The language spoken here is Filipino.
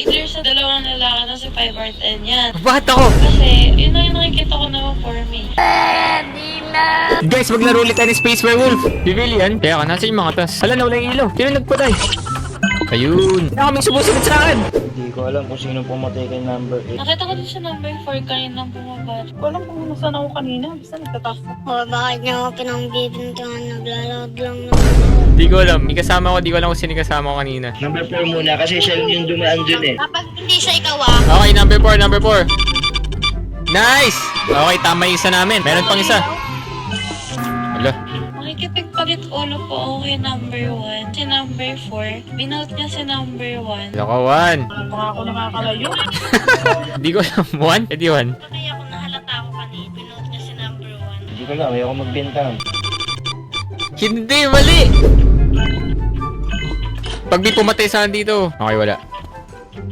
Either sa dalawang lalaki na si 5 or 10 yan. Bakit ako? Kasi, yun na yung nakikita ko naman for me. Guys, maglaro ulit tayo ng Space Werewolf. Civilian. Kaya ka, nasa yung mga tas. Hala, nawala yung ilaw. Sino nagpatay? Ayun. Wala kaming sumusunod sa akin. Hindi ko alam kung sino pumatay kay number 8. Nakita ko din siya number 4 kaninang bumaba. Ko alam kung nasaan ako kanina. Basta nagtataas na. O, bakit niyo ako pinangbibintangan? Naglalawag lang naman. Di ko alam. May kasama ko. Di ko alam kung sino kasama ko kanina. Number 4 muna kasi siya yung dumaan dun eh. Kapag hindi siya ikaw Okay, number 4. Number 4. Nice! Okay, tama yung isa namin. Meron pang isa. Hala. Makikipagpalit ulo po ako kay number 1. Si number 4, binout niya si number 1. Lokawan. Baka ako nakakalayo. Di ko alam. 1? Eh di 1. Kaya kung nahalata ako kanina, binote niya si number 1. Hindi ko alam, ayoko magbintang. Hindi, mali! Pag di pumatay sa dito. Okay, wala.